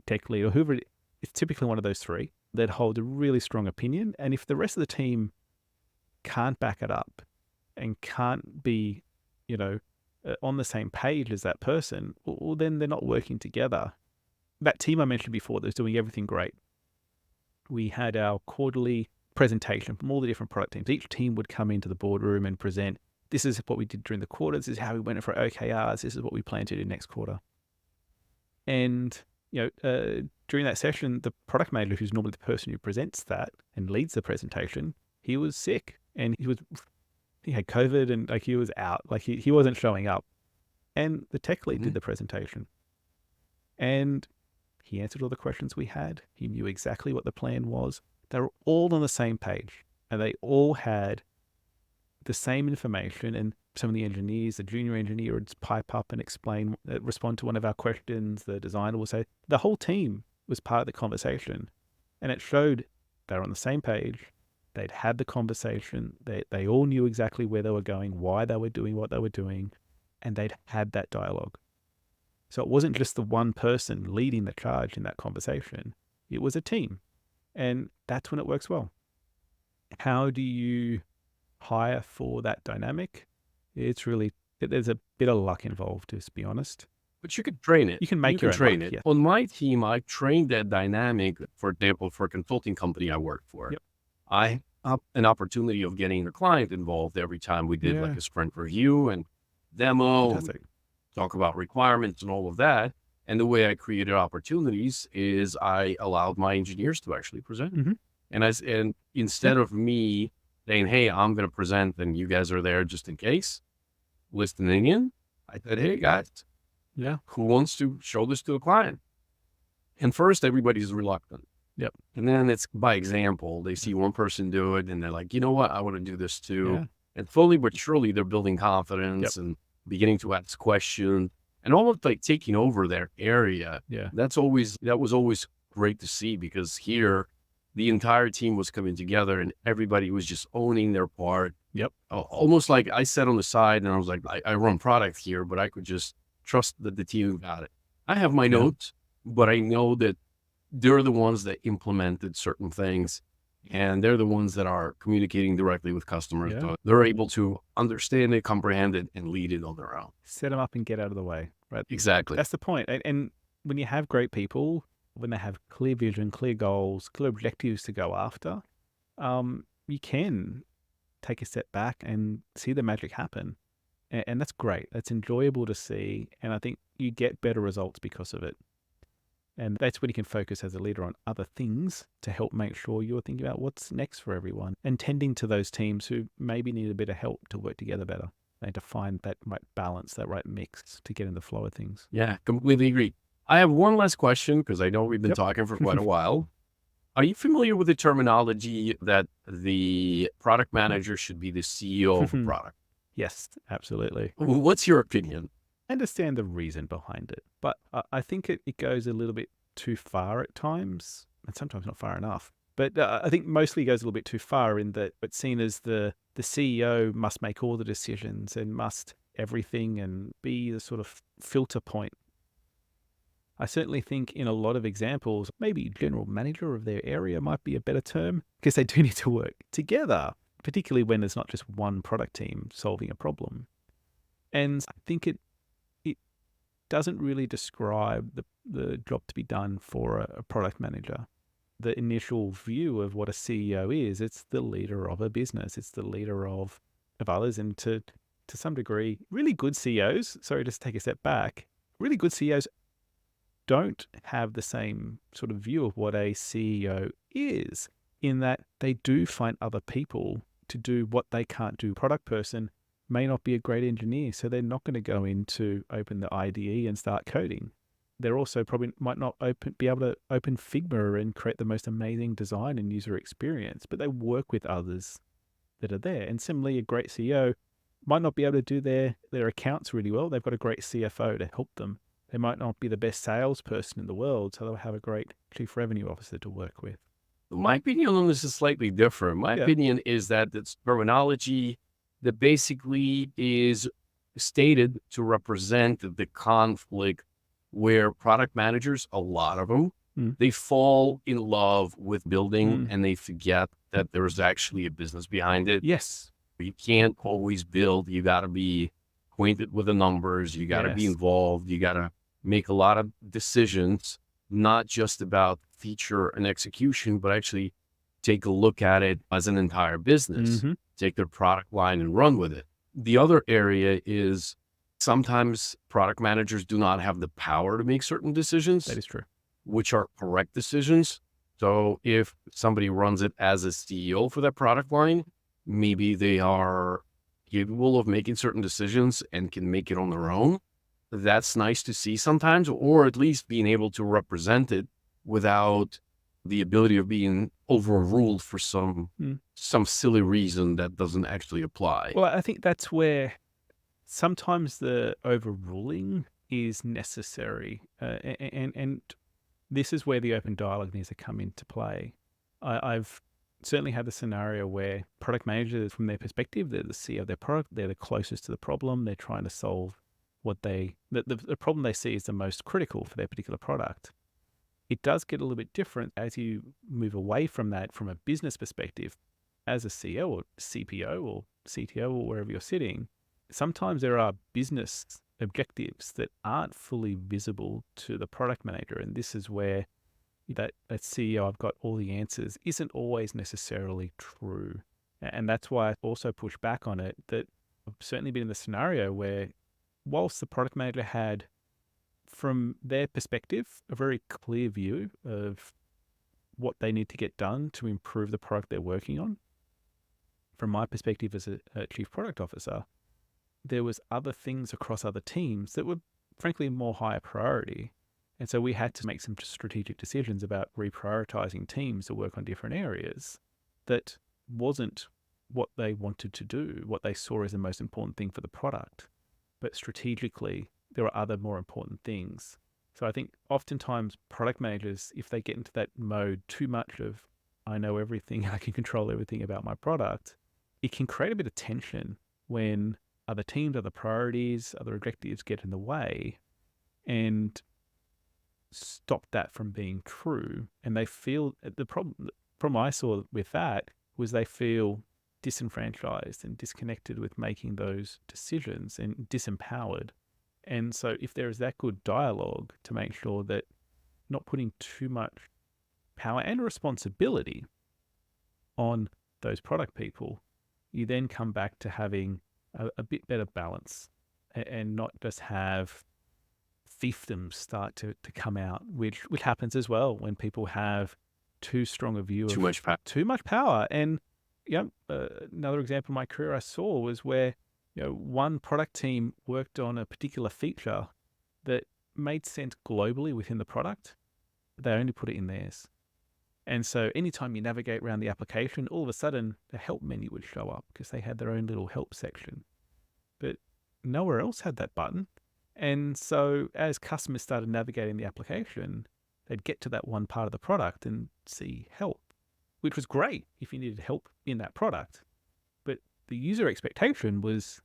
tech lead or whoever it is? It's typically one of those three that hold a really strong opinion. And if the rest of the team can't back it up and can't be, on the same page as that person, well, then they're not working together. That team I mentioned before that was doing everything great. We had our quarterly presentation from all the different product teams. Each team would come into the boardroom and present, this is what we did during the quarter. This is how we went for OKRs. This is what we plan to do next quarter. And during that session, the product manager, who's normally the person who presents that and leads the presentation, he was sick and he had COVID and he was out, he wasn't showing up. And the tech lead did the presentation. And He answered all the questions we had. He knew exactly what the plan was. They were all on the same page, and they all had the same information. And some of the engineers, the junior engineer would pipe up and explain, respond to one of our questions. The designer will say, the whole team was part of the conversation. And it showed they were on the same page. They'd had the conversation. They all knew exactly where they were going, why they were doing what they were doing, and they'd had that dialogue. So it wasn't just the one person leading the charge in that conversation. It was a team. And that's when it works well. How do you hire for that dynamic? There's a bit of luck involved, to be honest. But you could train it. You can make your own train luck, it. yeah. On my team, I trained that dynamic, for example, for a consulting company I worked for. Yep. I had an opportunity of getting the client involved every time we did like a sprint review and demo. Fantastic. Talk about requirements and all of that. And the way I created opportunities is I allowed my engineers to actually present. Mm-hmm. And instead of me saying, hey, I'm going to present and you guys are there just in case, listening in, I said, hey guys, who wants to show this to a client? And first everybody's reluctant. Yep. And then it's by example. They see one person do it and they're like, you know what? I want to do this too. Yeah. And slowly but surely they're building confidence and beginning to ask questions and almost like taking over their area. Yeah. That was always great to see, because here the entire team was coming together and everybody was just owning their part. Yep. Almost like I sat on the side and I was like, I run product here, but I could just trust that the team got it. I have my notes, but I know that they're the ones that implemented certain things, and they're the ones that are communicating directly with customers. Yeah. So they're able to understand it, comprehend it, and lead it on their own. Set them up and get out of the way, right? Exactly. That's the point. And when you have great people, when they have clear vision, clear goals, clear objectives to go after, you can take a step back and see the magic happen. And that's great. That's enjoyable to see. And I think you get better results because of it. And that's when you can focus as a leader on other things to help make sure you're thinking about what's next for everyone and tending to those teams who maybe need a bit of help to work together better and to find that right balance, that right mix to get in the flow of things. Yeah, completely agree. I have one last question, because I know we've been talking for quite a while. Are you familiar with the terminology that the product manager should be the CEO of a product? Yes, absolutely. What's your opinion? I understand the reason behind it, but I think it goes a little bit too far at times, and sometimes not far enough. But I think mostly goes a little bit too far in that it's seen as the CEO must make all the decisions and must everything and be the sort of filter point. I certainly think in a lot of examples, maybe general manager of their area might be a better term, because they do need to work together, particularly when there's not just one product team solving a problem. And I think it doesn't really describe the job to be done for a product manager. The initial view of what a CEO is, it's the leader of a business. It's the leader of others. And to some degree, really good CEOs, sorry, just take a step back, really good CEOs don't have the same sort of view of what a CEO is, in that they do find other people to do what they can't do. Product person may not be a great engineer, so they're not going to go in to open the IDE and start coding. They're also probably might not be able to open Figma and create the most amazing design and user experience, but they work with others that are there. And similarly, a great CEO might not be able to do their accounts really well. They've got a great CFO to help them. They might not be the best salesperson in the world, so they'll have a great chief revenue officer to work with. My opinion on this is slightly different. My opinion is that it's terminology that basically is stated to represent the conflict where product managers, a lot of them, they fall in love with building and they forget that there's actually a business behind it. Yes. You can't always build. You got to be acquainted with the numbers. You got to be involved. You got to make a lot of decisions, not just about feature and execution, but actually take a look at it as an entire business, take their product line and run with it. The other area is sometimes product managers do not have the power to make certain decisions. That is true. Which are correct decisions. So if somebody runs it as a CEO for that product line, maybe they are capable of making certain decisions and can make it on their own. that's nice to see sometimes, or at least being able to represent it without the ability of being overruled for some silly reason that doesn't actually apply. Well, I think that's where sometimes the overruling is necessary, and this is where the open dialogue needs to come into play. I've certainly had the scenario where product managers, from their perspective, they're the CEO of their product, they're the closest to the problem, they're trying to solve what the problem they see is the most critical for their particular product. It does get a little bit different as you move away from that from a business perspective. As a CEO or CPO or CTO or wherever you're sitting, sometimes there are business objectives that aren't fully visible to the product manager. And this is where that CEO, I've got all the answers, isn't always necessarily true. And that's why I also push back on it, that I've certainly been in the scenario where whilst the product manager had, from their perspective, a very clear view of what they need to get done to improve the product they're working on, from my perspective as a chief product officer, there was other things across other teams that were frankly more higher priority. And so we had to make some strategic decisions about reprioritizing teams to work on different areas that wasn't what they wanted to do, what they saw as the most important thing for the product. But strategically, there are other more important things. So I think oftentimes product managers, if they get into that mode too much of, I know everything, I can control everything about my product, it can create a bit of tension when other teams, other priorities, other objectives get in the way and stop that from being true. And they feel, the problem I saw with that was they feel disenfranchised and disconnected with making those decisions and disempowered. And so if there is that good dialogue to make sure that not putting too much power and responsibility on those product people, you then come back to having a bit better balance and not just have fiefdoms start to come out, which happens as well when people have too strong a view Too of much power. too much power. And another example in my career I saw was where one product team worked on a particular feature that made sense globally within the product. They only put it in theirs. And so anytime you navigate around the application, all of a sudden the help menu would show up because they had their own little help section. But nowhere else had that button. And so as customers started navigating the application, they'd get to that one part of the product and see help, which was great if you needed help in that product. But the user expectation was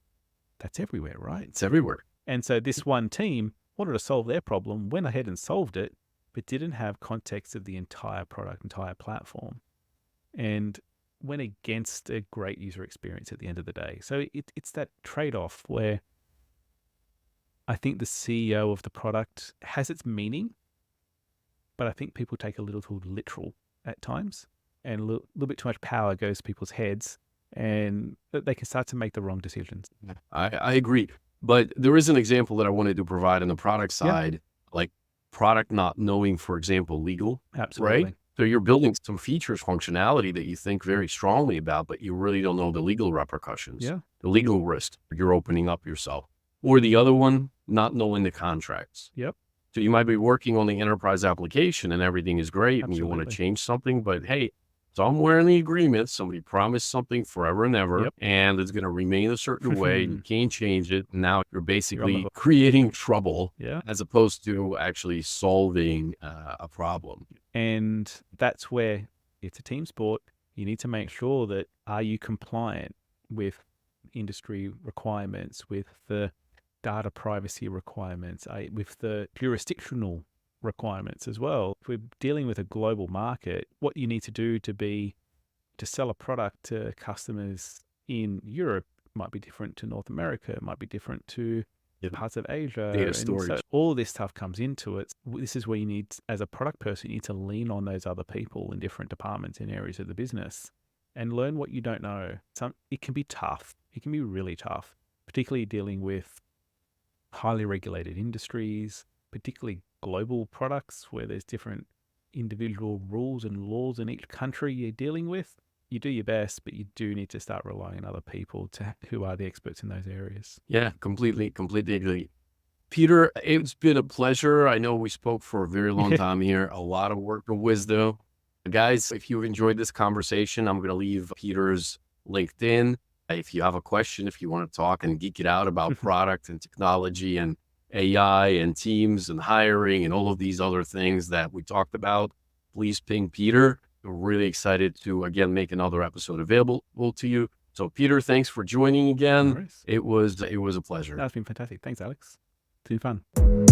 that's everywhere, right? It's everywhere. And so this one team wanted to solve their problem, went ahead and solved it, but didn't have context of the entire product, entire platform, and went against a great user experience at the end of the day. So it's that trade-off where I think the CEO of the product has its meaning, but I think people take a little too literal at times, and a little bit too much power goes to people's heads, and they can start to make the wrong decisions. I agree. But there is an example that I wanted to provide on the product side, like product not knowing, for example, legal. Absolutely. Right? So you're building some features, functionality that you think very strongly about, but you really don't know the legal repercussions, the legal risk you're opening up yourself. Or the other one, not knowing the contracts. Yep. So you might be working on the enterprise application and everything is great and you want to Absolutely. change something, but hey, somewhere in the agreement, somebody promised something forever and ever, and it's going to remain a certain way. You can't change it. Now you're basically creating trouble as opposed to actually solving a problem. And that's where it's a team sport. You need to make sure that are you compliant with industry requirements, with the data privacy requirements, with the jurisdictional requirements as well. If we're dealing with a global market, what you need to do to sell a product to customers in Europe might be different to North America, it might be different to parts of Asia. Data and storage. so all this stuff comes into it. This is where you need, as a product person, you need to lean on those other people in different departments and areas of the business and learn what you don't know. It can be tough. It can be really tough, particularly dealing with highly regulated industries, particularly global products where there's different individual rules and laws in each country you're dealing with. You do your best, but you do need to start relying on other people who are the experts in those areas. Yeah, completely agree. Peter, it's been a pleasure. I know we spoke for a very long time here, a lot of work and wisdom. Guys, if you enjoyed this conversation, I'm going to leave Peter's LinkedIn. If you have a question, if you want to talk and geek it out about product and technology and AI and teams and hiring and all of these other things that we talked about, please ping Peter. We're really excited to, again, make another episode available to you. So Peter, thanks for joining again. No worries. It was a pleasure. That's been fantastic. Thanks, Alex. It's been fun.